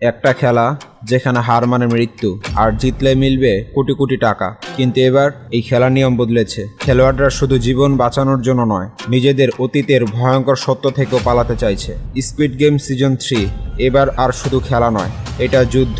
একটা খেলা যেখানে হার মানে মৃত্যু আর জিতলে মিলবে কোটি কোটি টাকা। কিন্তু এবার এই খেলার নিয়ম বদলেছে। খেলোয়াড়রা শুধু জীবন বাঁচানোর জন্য নয়, নিজেদের অতীতের ভয়ঙ্কর সত্য থেকেও পালাতে চাইছে। স্কুইড গেম সিজন 3 এবার আর শুধু খেলা নয়, এটা যুদ্ধ,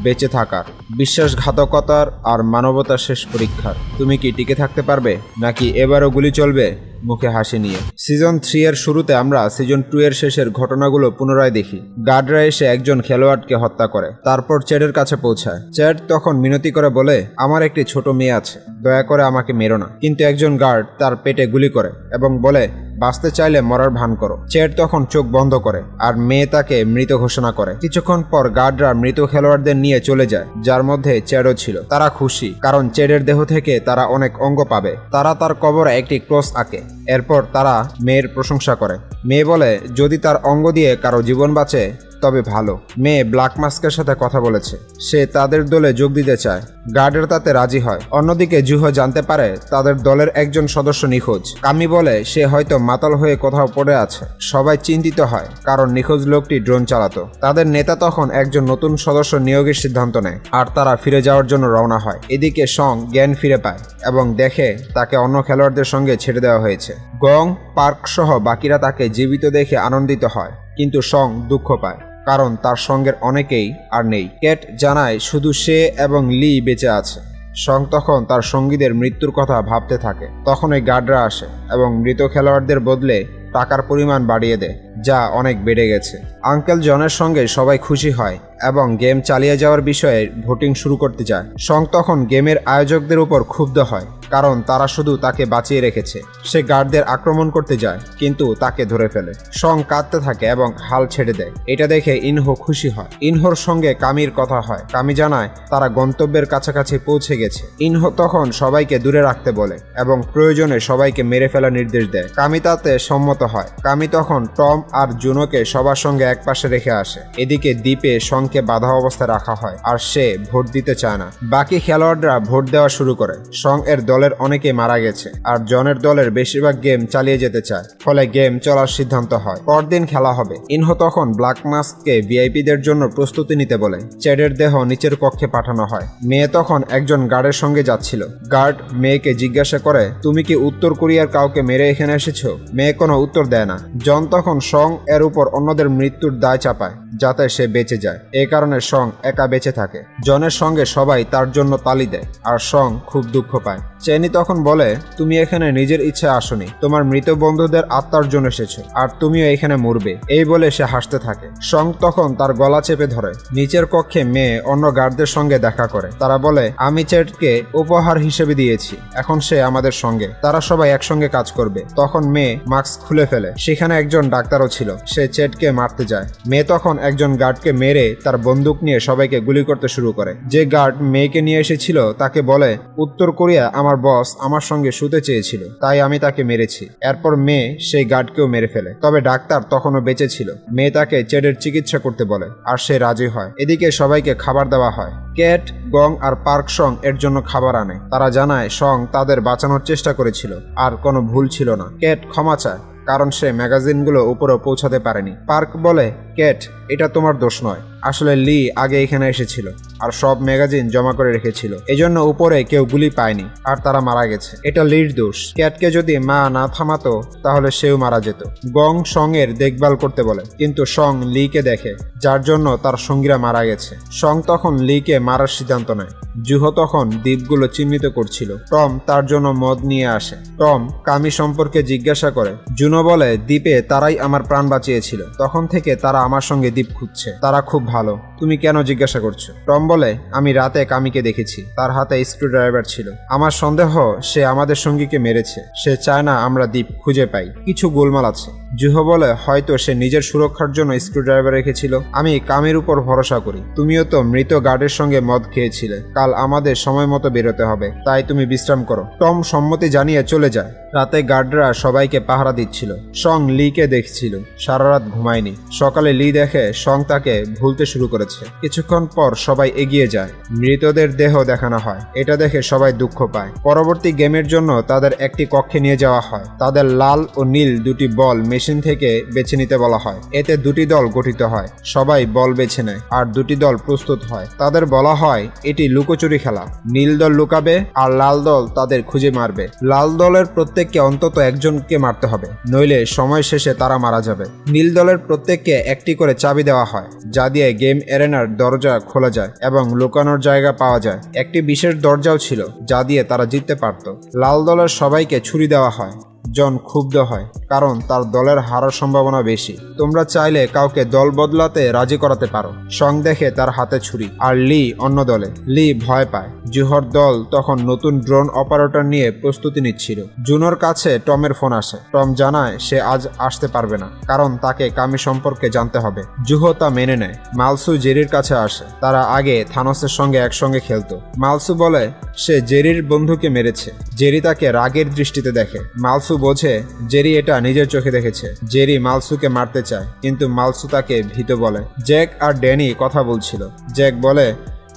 বেঁচে থাকার, বিশ্বাসঘাতকতার আর মানবতার শেষ পরীক্ষার। তুমি কি টিকে থাকতে পারবে, নাকি এবারও গুলি চলবে মুখে হাসি নিয়ে? সিজন 3 এর শুরুতে আমরা সিজন 2 এর শেষের ঘটনাগুলো পুনরায় দেখি। গার্ডরা এসে একজন খেলোয়াড়কে হত্যা করে, তারপর চ্যাডের কাছে পৌঁছায়। চ্যাড তখন মিনতি করে বলে, আমার একটি ছোট মেয়ে আছে, দয়া করে আমাকে মেরো না। কিন্তু একজন গার্ড তার পেটে গুলি করে এবং বলে, বাঁচতে চাইলে মরার ভান করো। চ্যাড তখন চোখ বন্ধ করে আর মেয়ে তাকে মৃত ঘোষণা করে। কিছুক্ষণ পর গার্ডরা মৃত খেলোয়াড়দের নিয়ে চলে যায়, যার মধ্যে চ্যাডও ছিল। তারা খুশি, কারণ চ্যাডের দেহ থেকে তারা অনেক অঙ্গ পাবে। তারা তার কবরে একটি ক্রস আঁকে। এরপর তারা মেয়ের প্রশংসা করে। মেয়ে বলে, যদি তার অঙ্গ দিয়ে কারো জীবন বাঁচে তবে ভালো। মেয়ে ব্ল্যাক মাস্কের সাথে কথা বলেছে, সে তাদের দলে যোগ দিতে চায়। গার্ডের তাতে রাজি হয়। অন্যদিকে জুহো জানতে পারে তাদের দলের একজন সদস্য নিখোঁজ। কামি বলে সে হয়তো মাতাল হয়ে কোথাও পড়ে আছে। সবাই চিন্তিত হয়, কারণ নিখোঁজ লোকটি ড্রোন চালাতো। তাদের নেতা তখন একজন নতুন সদস্য নিয়োগের সিদ্ধান্ত নেয় আর তারা ফিরে যাওয়ার জন্য রওনা হয়। এদিকে সং জ্ঞান ফিরে পায় এবং দেখে তাকে অন্য খেলোয়াড়দের সঙ্গে ছেড়ে দেওয়া হয়েছে। গং, পার্ক সহ বাকিরা তাকে জীবিত দেখে আনন্দিত হয়, কিন্তু সং দুঃখ পায়, কারণ তার সঙ্গের অনেকেই আর নেই। ক্যাট জানায় শুধু সে এবং লি বেঁচে আছে। সং তখন তার সঙ্গীদের মৃত্যুর কথা ভাবতে থাকে। তখন ওই গার্ডরা আসে এবং মৃত খেলোয়াড়দের বদলে টাকার পরিমাণ বাড়িয়ে দেয়, যা অনেক বেড়ে গেছে। আঙ্কেল জনের সঙ্গে সবাই খুশি হয় এবং গেম চালিয়ে যাওয়ার বিষয়ে ভোটিং শুরু করতে যায়। সং তখন গেমের আয়োজকদের উপর ক্ষুব্ধ হয়, কারণ তারা শুধু তাকে বাঁচিয়ে রেখেছে। সে গার্ডদের আক্রমণ করতে যায়, কিন্তু তাকে ধরে ফেলে। সং কাঁদতে থাকে এবং হাল ছেড়ে দেয়। এটা দেখে ইনহো খুশি হয়। ইনহোর সঙ্গে কামির কথা হয়। কামি জানায় তারা গন্তব্যের কাছাকাছি পৌঁছে গেছে। ইনহো তখন সবাইকে দূরে রাখতে বলে এবং প্রয়োজনে সবাইকে মেরে ফেলার নির্দেশ দেয়। কামি তাতে সম্মত হয়। কামি তখন টম আর জুনোকে সবার সঙ্গে একপাশে রেখে আসে। এদিকে দ্বীপে সংকে বাধা অবস্থায় রাখা হয় আর সে ভোট দিতে চায় না। বাকি খেলোয়াড়রা ভোট দেওয়া শুরু করে। সং এর দলের অনেকে মারা গেছে আর জনের দলের বেশিরভাগ গেম চালিয়ে যেতে চায়, ফলে গেম চলার সিদ্ধান্ত হয়। পরদিন খেলা হবে। ইনহো তখন ব্ল্যাক মাস্ককে ভিআইপিদের জন্য প্রস্তুতি নিতে বলে। চ্যাডের দেহ নিচের কক্ষে পাঠানো হয়। মেয়ে তখন একজন গার্ডের সঙ্গে যাচ্ছিল। গার্ড মেয়েকে জিজ্ঞাসা করে, তুমি কি উত্তর কোরিয়ার কাউকে মেরে এখানে এসেছো? মেয়ে কোনো উত্তর দেয় না। জন তখন সং এর উপর অন্যদের মৃত্যুর দায় চাপায়, যাতে সে বেঁচে যায়। এই কারণে সং একা বেঁচে থাকে। জনের সঙ্গে সবাই তার জন্য তালি দেয় আর সং খুব দুঃখ পায়। চেনি তখন বলে, তুমি এখানে নিজের ইচ্ছে আসনি, তোমার মৃত বন্ধুদের আত্মার জন্য এসেছো, আর তুমিও এখানে মরবে। এই বলে সে হাসতে থাকে। সং তখন তার গলা চেপে ধরে। নিচের কক্ষে মেয়ে অন্য গার্ডদের সঙ্গে দেখা করে। তারা বলে, আমি চ্যাডকে উপহার হিসেবে দিয়েছি, এখন সে আমাদের সঙ্গে, তারা সবাই একসঙ্গে কাজ করবে। তখন মেয়ে মাস্ক খুলে ফেলে। সেখানে একজন ডাক্তারও ছিল। সে চ্যাডকে মারতে যায়। মেয়ে তখন একজন গার্ডকে মেরে তার বন্দুক নিয়ে সবাইকে গুলি করতে শুরু করে। যে গার্ড মেয়েকে নিয়ে এসেছিল তাকে বলে, উত্তর কোরিয়া আমার বস আমার সঙ্গে শুতে চেয়েছিল, তাই আমি তাকে মেরেছি। এরপর মেয়ে সেই গার্ডকেও মেরে ফেলে। তবে ডাক্তার তখনও বেঁচে ছিল। মেয়ে তাকে চ্যাডের চিকিৎসা করতে বলে আর সে রাজি হয়। এদিকে সবাইকে খাবার দেওয়া হয়। ক্যাট, গং আর পার্ক সং এর জন্য খাবার আনে। তারা জানায় সং তাদের বাঁচানোর চেষ্টা করেছিল আর কোনো ভুল ছিল না। ক্যাট ক্ষমা চায়, কারণ সে ম্যাগাজিনগুলো উপরে পৌঁছাতে পারেনি। পার্ক বলে, ক্যাট, এটা তোমার দোষ নয়, আসলে লি আগে এখানে এসেছিল আর সব ম্যাগাজিন জমা করে রেখেছিল, এজন্য উপরে কেউ গুলি পায়নি আর তারা মারা গেছে। এটা লির দোষ। ক্যাটকে যদি মা না থামাতো তাহলে সেও মারা যেত। গং সং এর দেখভাল করতে বলে, কিন্তু সং লিকে দেখে, যার জন্য তার সঙ্গীরা মারা গেছে। সং তখন লিকে মারার সিদ্ধান্ত নেয়। জুহো তখন দ্বীপগুলো চিহ্নিত করছিল। টম তার জন্য মদ নিয়ে আসে। টম কামি সম্পর্কে জিজ্ঞাসা করে। জুনো বলে, দ্বীপে তারাই আমার প্রাণ বাঁচিয়েছিল, তখন থেকে তারা আমার সঙ্গে দ্বীপ খুঁজছে, তারা খুব ভালো, তুমি কেন জিজ্ঞাসা করছো? টম বলে, আমি রাতে কামিকে দেখেছি, তার হাতে স্ক্রু ড্রাইভার ছিল, আমার সন্দেহ সে আমাদের সঙ্গীকে মেরেছে, সে চায় না আমরা দ্বীপ খুঁজে পাই, কিছু গোলমাল আছে। জুহো বলে, হয়তো সে নিজের সুরক্ষার জন্য স্ক্রু ড্রাইভার রেখেছিল, আমি কামির উপর ভরসা করি, তুমিও তো মৃত গার্ডের সঙ্গে মদ খেয়েছিলে, কাল আমাদের সময় মতো বেরোতে হবে, তাই তুমি বিশ্রাম করো। টম সম্মতি জানিয়ে চলে যায়। রাতে গার্ডরা সবাইকে পাহারা দিচ্ছিল। সং লিকে দেখছিল, সারা রাত ঘুমায়নি। সকালে লি দেখে সং তাকে ভুলতে শুরু করেছে। হচ্ছে। কিছুক্ষণ পর সবাই এগিয়ে যায়, মৃতদের দেহ দেখানো হয়। এটা দেখে সবাই দুঃখ পায়। পরবর্তী গেমের জন্য তাদের একটি কক্ষে নিয়ে যাওয়া হয়। তাদের লাল ও নীল দুটি বল মেশিন থেকে বেছে নিতে বলা হয়। এতে দুটি দল গঠিত হয়, সবাই বল বেছে নেয় আর দুটি দল প্রস্তুত হয়। তাদের বলা হয় এটি লুকোচুরি খেলা। নীল দল লুকাবে আর লাল দল তাদের খুঁজে মারবে। লাল দলের প্রত্যেককে অন্তত একজনকে মারতে হবে, নইলে সময় শেষে তারা মারা যাবে। নীল দলের প্রত্যেককে একটি করে চাবি দেওয়া হয়, যা দিয়ে গেম এরেনার দরজা খোলা যায় এবং লুকানোর জায়গা পাওয়া যায়। একটি বিশেষ দরজাও ছিল যা দিয়ে তারা জিততে পারত। লাল দলের সবাইকে ছুরি দেওয়া হয়। জন ক্ষুব্ধ হয় কারণ তার দলের হারার সম্ভাবনা বেশি। তোমরা চাইলে কাউকে দল বদলাতে রাজি করাতে পারো। সং দেখে তার হাতে ছুরি আর লি অন্য দলে। লি ভয় পায়। জুহর দল তখন নতুন ড্রোন অপারেটর নিয়ে প্রস্তুতি নিচ্ছিল। জুনোর কাছে টমের ফোন আসে। টম জানায় সে আজ আসতে পারবে না কারণ তাকে কামি সম্পর্কে জানতে হবে। জুহো তা মেনে নেয়। মালসু জেরির কাছে আসে। তারা আগে থানোসের সঙ্গে একসঙ্গে খেলতো। মালসু বলে সে জেরির বন্ধুকে মেরেছে। জেরি তাকে রাগের দৃষ্টিতে দেখে। মালসু বোঝে জেরি এটা নিজের চোখে দেখেছে। জেরি মালসুকে মারতে চায় কিন্তু মালসু তাকে ভীত বলে। জ্যাক আর ড্যানি কথা বলছিল। জ্যাক বলে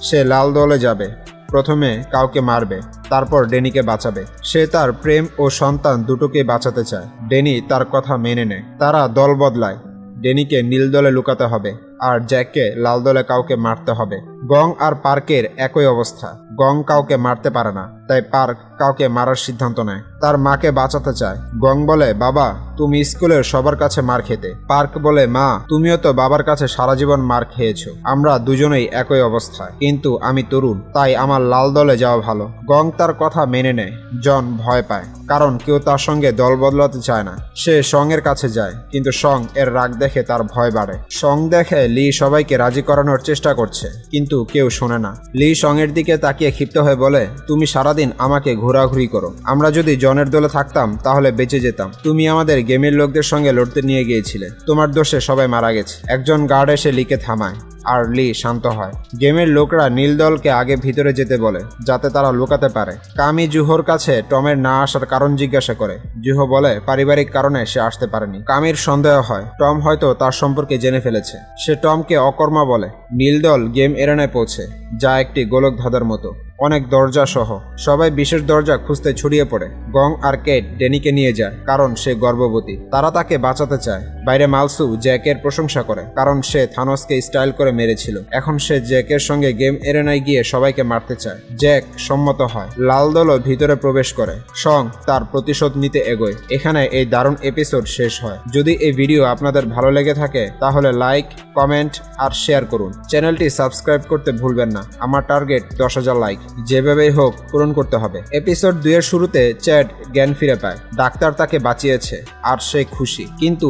সে লাল দলে যাবে, প্রথমে কাউকে মারবে, তারপর ড্যানিকে বাঁচাবে। সে তার প্রেম ও সন্তান দুটোকে বাঁচাতে চায়। ড্যানি তার কথা মেনে নেয়। তারা দল বদলায়। ড্যানিকে নীল দলে লুকাতে হবে আর জ্যাককে লাল দলে কাউকে মারতে হবে। গং আর পার্কের একই অবস্থা। গং কাউকে মারতে পারে না, তাই পার্ক কাউকে মারার সিদ্ধান্ত নেয়। তার মাকে বাঁচাতে চায়। গং বলে বাবা তুমি স্কুলের সবার কাছে মার খেতে। পার্ক বলে মা তুমিও তো বাবার কাছে সারা জীবন মার খেয়েছো। আমরা দুজনেই একই অবস্থায়, কিন্তু আমি তরুণ, তাই আমার লাল দলে যাওয়া ভালো। গং তার কথা মেনে নেয়। জন ভয় পায় কারণ কেউ তার সঙ্গে দল বদলাতে চায় না। সে সং এর কাছে যায় কিন্তু সং এর রাগ দেখে তার ভয় বাড়ে। সং দেখে লি সবাইকে রাজি করানোর চেষ্টা করছে কিন্তু কেউ শোনে না। লি সং এর দিকে তাকিয়ে ক্ষিপ্ত হয়ে বলে তুমি সারাদিন আমাকে ঘোরাঘুরি করো। আমরা যদি জনের দলে থাকতাম তাহলে বেঁচে যেতাম। তুমি আমাদের গেমের লোকদের সঙ্গে লড়তে নিয়ে গিয়েছিলে। তোমার দোষে সবাই মারা গেছে। একজন গার্ড এসে লিকে থামায় আর লি শান্ত হয়। গেমের লোকরা নীল দলকে আগে ভিতরে যেতে বলে যাতে তারা লুকাতে পারে। কামি জুহোর কাছে টমের না আসার কারণ জিজ্ঞাসা করে। জুহো বলে পারিবারিক কারণে সে আসতে পারেনি। কামির সন্দেহ হয় টম হয়তো তার সম্পর্কে জেনে ফেলেছে। সে টমকে অকর্মা বলে। নীল দল গেম এরেনায় পৌঁছে, যা একটি গোলক ধাঁধার মতো, অনেক দরজা সহ। সবাই বিশেষ দরজা খুঁজতে ছড়িয়ে পড়ে। গং আর কেট ড্যানিকে নিয়ে যায় কারণ সে গর্ভবতী। তারা তাকে বাঁচাতে চায়। বাইরে মালসু জ্যাকের প্রশংসা করে কারণ সে থানোসকে স্টাইল করে মেরেছিল। এখন সে জ্যাকের সঙ্গে গেম এরেনায় গিয়ে সবাইকে মারতে চায়। জ্যাক সম্মত হয়। লাল দলও ভিতরে প্রবেশ করে। সং তার প্রতিশোধ নিতে এগোয়। এখানে এই দারুণ এপিসোড শেষ হয়। যদি এই ভিডিও আপনাদের ভালো লেগে থাকে তাহলে লাইক, কমেন্ট আর শেয়ার করুন। চ্যানেলটি সাবস্ক্রাইব করতে ভুলবেন না। আমার টার্গেট 10,000 লাইক। যেভাবেই হোক পূরণ করতে হবে। এপিসোড 2 এর শুরুতে চ্যাড জ্ঞান ফিরে পায়। ডাক্তার তাকে বাঁচিয়েছে আর সে খুশি, কিন্তু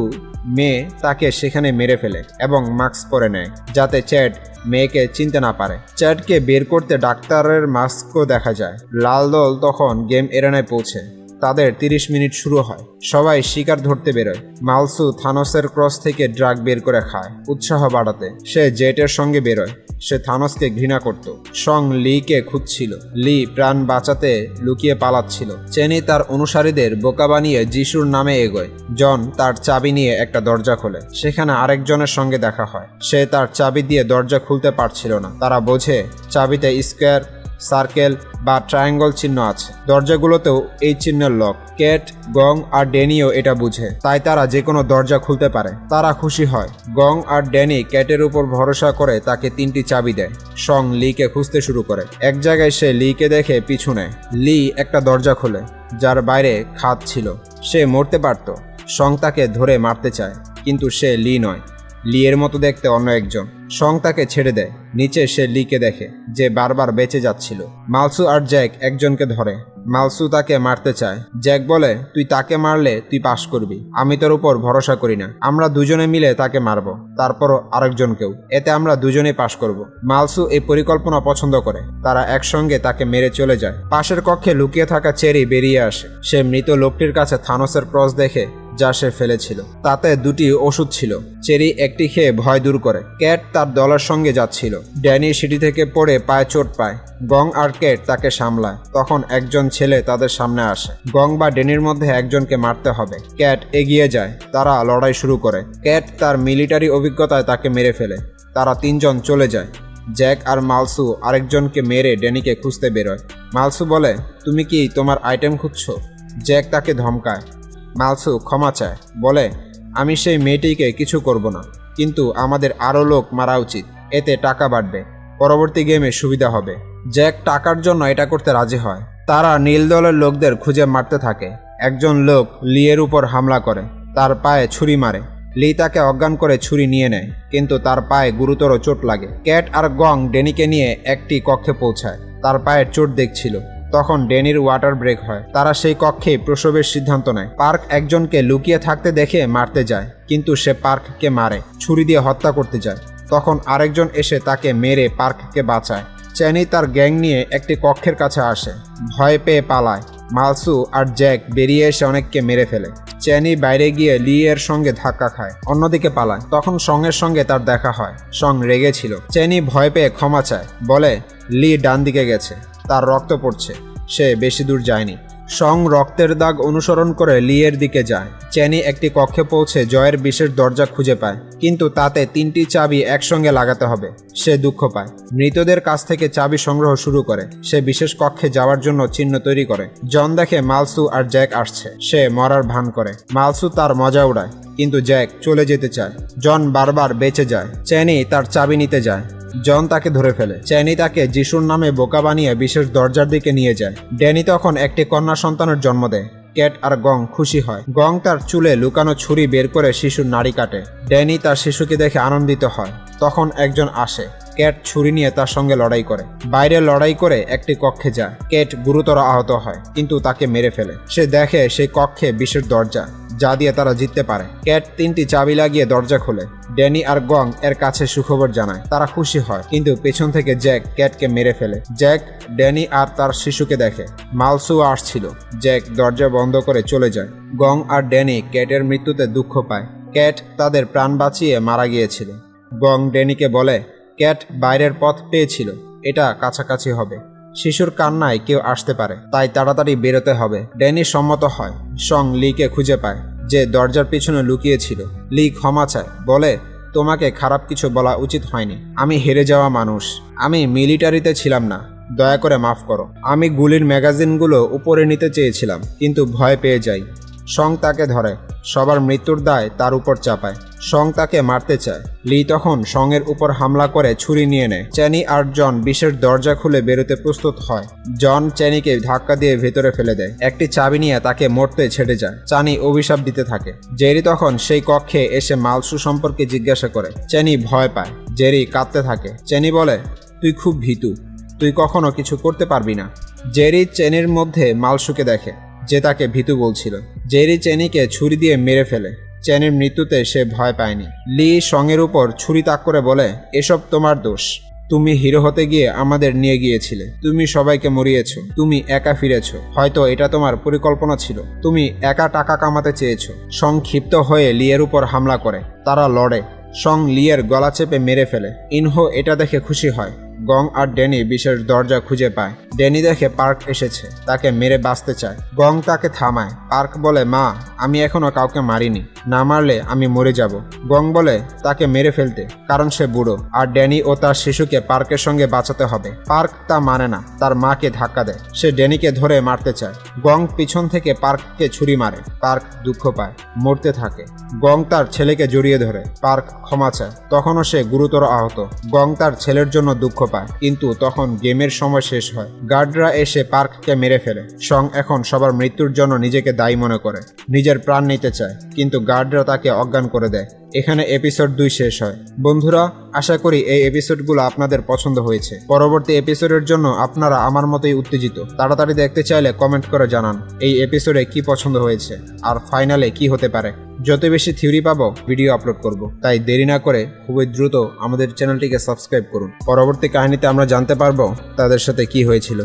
মেয়ে তাকে সেখানে মেরে ফেলে এবং মাস্ক পরে নেয় যাতে চ্যাড মেয়েকে চিনতে না পারে। চ্যাডকে বের করতে ডাক্তারের মাস্কও দেখা যায়। লাল দল তখন গেম এরেনায় পৌঁছে। তাদের 30 মিনিট শুরু হয়। সবাই শিকার ধরতে বেরোয়। মালসু থানোসের ক্রস থেকে ড্রাগ বের করে খায় উৎসাহ বাড়াতে। সে জেটের সঙ্গে বেরোয়। সে থানোসকে ঘৃণা করত। সং লিকে খুঁজছিল। লি প্রাণ বাঁচাতে লুকিয়ে পালাচ্ছিল। চেনি তার অনুসারীদের বোকা বানিয়ে যিশুর নামে এগোয়। জন তার চাবি নিয়ে একটা দরজা খোলে। সেখানে আরেকজনের সঙ্গে দেখা হয়। সে তার চাবি দিয়ে দরজা খুলতে পারছিল না। তারা বোঝে চাবিতে স্কোয়ার, সার্কেল বা ট্রায়াঙ্গল চিহ্ন আছে। দরজাগুলোতেও এই চিহ্নের লক। কেট, গং আর ড্যানিও এটা বুঝে, তাই তারা যে কোনো দরজা খুলতে পারে। তারা খুশি হয়। গং আর ড্যানি ক্যাটের উপর ভরসা করে তাকে 3টি চাবি দেয়। সং লিকে খুঁজতে শুরু করে। এক জায়গায় সে লিকে দেখে পিছু নেয়। লি একটা দরজা খোলে যার বাইরে খাদ ছিল। সে মরতে পারত। সং তাকে ধরে মারতে চায় কিন্তু সে লি নয়, লি এর মতো দেখতে অন্য একজন। সং তাকে ছেড়ে দেয়। নিচে সে লিকে দেখে যে বারবার বেঁচে যাচ্ছিল। মালসু আর জ্যাক একজনকে ধরে। মালসু তাকে মারতে চায়। জ্যাক বলে তুই তাকে মারলে তুই পাশ করবি। আমি তোর উপর ভরসা করি না। আমরা দুজনে মিলে তাকে মারবো, তারপরও আরেকজনকেও। এতে আমরা দুজনেই পাশ করব। মালসু এই পরিকল্পনা পছন্দ করে। তারা একসঙ্গে তাকে মেরে চলে যায়। পাশের কক্ষে লুকিয়ে থাকা চেরি বেরিয়ে আসে। সে মৃত লোকটির কাছে থানোসের ক্রস দেখে যা সে ফেলেছিল। তাতে 2টি ওষুধ ছিল। চেরি একটি খেয়ে ভয় দূর করে। ক্যাট তার দলের সঙ্গে যাচ্ছিল। ড্যানি সিঁড়ি থেকে পড়ে পায়ে চোট পায়। গং আর ক্যাট তাকে সামলায়। তখন একজন ছেলে তাদের সামনে আসে। গং বা ড্যানির মধ্যে একজনকে মারতে হবে। ক্যাট এগিয়ে যায়। তারা লড়াই শুরু করে। ক্যাট তার মিলিটারি অভিজ্ঞতায় তাকে মেরে ফেলে। তারা তিনজন চলে যায়। জ্যাক আর মালসু আরেকজনকে মেরে ড্যানিকে খুঁজতে বেরোয়। মালসু বলে, তুমি কি তোমার আইটেম খুঁজছো? জ্যাক তাকে ধমকায়। মালসু ক্ষমা চায়, বলে, আমি সেই মেয়েটিকে কিছু করব না, কিন্তু আমাদের আরও লোক মারা উচিত, এতে টাকা বাড়বে, পরবর্তী গেমে সুবিধা হবে। জ্যাক টাকার জন্য এটা করতে রাজি হয়। তারা নীল দলের লোকদের খুঁজে মারতে থাকে। একজন লোক লিয়ের উপর হামলা করে, তার পায়ে ছুরি মারে। লি তাকে অজ্ঞান করে ছুরি নিয়ে নেয়, কিন্তু তার পায়ে গুরুতর চোট লাগে। ক্যাট আর গং ড্যানিকে নিয়ে একটি কক্ষে পৌঁছায়। তার পায়ের চোট দেখছিল। তখন ড্যানির ওয়াটার ব্রেক হয়। তারা সেই কক্ষে প্রসবের সিদ্ধান্ত নেয়। পার্ক একজনকে লুকিয়ে থাকতে দেখে মারতে যায়, কিন্তু সে পার্ককে মারে, ছুরি দিয়ে হত্যা করতে যায়। তখন আরেকজন এসে তাকে মেরে পার্ককে বাঁচায়। চ্যানি তার গ্যাং নিয়ে একটি কক্ষের কাছে আসে, ভয় পেয়ে পালায়। মালসু আর জ্যাক বেরিয়ে এসে অনেককে মেরে ফেলে। চ্যানি বাইরে গিয়ে লি এর সঙ্গে ধাক্কা খায়, অন্যদিকে পালায়। তখন সঙ্গের সঙ্গে তার দেখা হয়। সং রেগেছিল। চ্যানি ভয় পেয়ে ক্ষমা চায়, বলে লি ডান দিকে গেছে, তার রক্ত পড়ছে, সে বেশি দূর যায়নি। সং রক্তের দাগ অনুসরণ করে লি এর দিকে যায়। চ্যানি একটি কক্ষে পৌঁছে জয়ের বিশেষ দরজা খুঁজে পায়, কিন্তু তাতে 3টি চাবি একসঙ্গে লাগাতে হবে। সে দুঃখ পায়। মৃতদের কাছ থেকে চাবি সংগ্রহ শুরু করে। সে বিশেষ কক্ষে যাওয়ার জন্য চিহ্ন তৈরি করে। জন দেখে মালসু আর জ্যাক আসছে। সে মরার ভান করে। মালসু তার মজা উড়ায়, কিন্তু জ্যাক চলে যেতে চায়। জন বারবার বেঁচে যায়। চ্যানি তার চাবি নিতে যায়। জন তাকে ধরে ফেলে। চ্যানি তাকে যিশুর নামে বোকা বানিয়ে বিশেষ দরজার দিকে নিয়ে যায়। ড্যানি তখন একটি কন্যা সন্তানের জন্ম দেয়। ক্যাট আর গং খুশি হয়। গং তার চুলে লুকানো ছুরি বের করে শিশুর নাড়ি কাটে। ড্যানি তার শিশুকে দেখে আনন্দিত হয়। তখন একজন আসে। ক্যাট ছুরি নিয়ে তার সঙ্গে লড়াই করে। বাইরে লড়াই করে একটি কক্ষে যায়। ক্যাট গুরুতর আহত হয়, কিন্তু তাকে মেরে ফেলে। সে দেখে সেই কক্ষে বিশেষ দরজা, যা দিয়ে তারা জিততে পারে। ক্যাট 3টি চাবি লাগিয়ে দরজা খোলে। ড্যানি আর গং এর কাছে সুখবর জানায়। তারা খুশি হয়, কিন্তু পেছন থেকে জ্যাক ক্যাটকে মেরে ফেলে। জ্যাক ড্যানি আর তার শিশুকে দেখে। মালসু আসছিল। জ্যাক দরজা বন্ধ করে চলে যায়। গং আর ড্যানি ক্যাটের মৃত্যুতে দুঃখ পায়। ক্যাট তাদের প্রাণ বাঁচিয়ে মারা গিয়েছিল। গং ড্যানিকে বলে, ক্যাট বাইরের পথ পেয়েছিল, এটা কাছাকাছি হবে। শিশুর কান্নায় কেউ আসতে পারে, তাই তাড়াতাড়ি বেরোতে হবে। ড্যানি সম্মত হয়। সং লিকে খুঁজে পায়, যে দরজার পিছনে লুকিয়েছিল। লি ক্ষমা চায়, বলে, তোমাকে খারাপ কিছু বলা উচিত হয়নি। আমি হেরে যাওয়া মানুষ। আমি মিলিটারিতে ছিলাম না, দয়া করে মাফ করো। আমি গুলির ম্যাগাজিনগুলো উপরে নিতে চেয়েছিলাম, কিন্তু ভয় পেয়ে যাই। সং তাকে ধরে। সবার মৃত্যুর দায় তার উপর চাপায়। সং তাকে মারতে চায়। লি তখন সঙের উপর হামলা করে ছুরি নিয়ে নেয়। চ্যানি আর জন বিশেষ দরজা খুলে বেরোতে প্রস্তুত হয়। জন চ্যানিকে ধাক্কা দিয়ে ভেতরে ফেলে দেয়। একটি চাবি নিয়ে তাকে মরতে ছেড়ে যায়। চ্যানি অভিশাপ দিতে থাকে। জেরি তখন সেই কক্ষে এসে মালসু সম্পর্কে জিজ্ঞাসা করে। চ্যানি ভয় পায়। জেরি কাঁদতে থাকে। চ্যানি বলে, তুই খুব ভীতু, তুই কখনো কিছু করতে পারবি না। জেরি চ্যানির মধ্যে মালসুকে দেখে, যে তাকে ভীতু বলছিল। জেরি চ্যানিকে ছুরি দিয়ে মেরে ফেলে। চ্যানির মৃত্যুতে সে ভয় পায়নি। লি সঙের উপর ছুরি তাক করে বলে, এসব তোমার দোষ। তুমি হিরো হতে গিয়ে আমাদের নিয়ে গিয়েছিলে। তুমি সবাইকে মরিয়েছ। তুমি একা ফিরেছ। হয়তো এটা তোমার পরিকল্পনা ছিল। তুমি একা টাকা কামাতে চেয়েছ। সং ক্ষিপ্ত হয়ে লিয়ের উপর হামলা করে। তারা লড়ে। সং লিয়ের গলা চেপে মেরে ফেলে। ইনহো এটা দেখে খুশি হয়। গং আর ড্যানি বিশেষ দরজা খুঁজে পায়। ড্যানি দেখে পার্ক এসেছে, তাকে মেরে বাঁচতে চায়। গং তাকে থামায়। পার্ক বলে, মা, আমি এখনো কাউকে মারিনি, না মারলে আমি মরে যাব। গং বলে তাকে মেরে ফেলতে, কারণ সে বুড়ো, আর ড্যানি ও তার শিশুকে পার্কের সঙ্গে বাঁচাতে হবে। পার্ক তা মানে না, তার মাকে ধাক্কা দেয়। সে ড্যানিকে ধরে মারতে চায়। গং পিছন থেকে পার্ককে ছুরি মারে। পার্ক দুঃখ পায়, মরতে থাকে। গং তার ছেলেকে জড়িয়ে ধরে। পার্ক ক্ষমা চায়। তখনও সে গুরুতর আহত। গং তার ছেলের জন্য দুঃখ পায়, কিন্তু তখন গেমের সময় শেষ হয়। গার্ডরা এসে পার্ককে মেরে ফেলে। সং এখন সবার মৃত্যুর জন্য নিজেকে দায়ী মনে করে। নিজের প্রাণ নিতে চায়, কিন্তু গার্ডরা তাকে অজ্ঞান করে দেয়। এখানে এপিসোড 2 শেষ হয়। বন্ধুরা, আশা করি এই এপিসোডগুলো আপনাদের পছন্দ হয়েছে। পরবর্তী এপিসোডের জন্য আপনারা আমার মতোই উত্তেজিত। তাড়াতাড়ি দেখতে চাইলে কমেন্ট করে জানান এই এপিসোডে কি পছন্দ হয়েছে, আর ফাইনালে কি হতে পারে। যত বেশি থিওরি পাবো ভিডিও আপলোড করব, তাই দেরি না করে খুবই দ্রুত আমাদের চ্যানেলটিকে সাবস্ক্রাইব করুন। পরবর্তী কাহিনীতে আমরা জানতে পারবো তাদের সাথে কি হয়েছিল।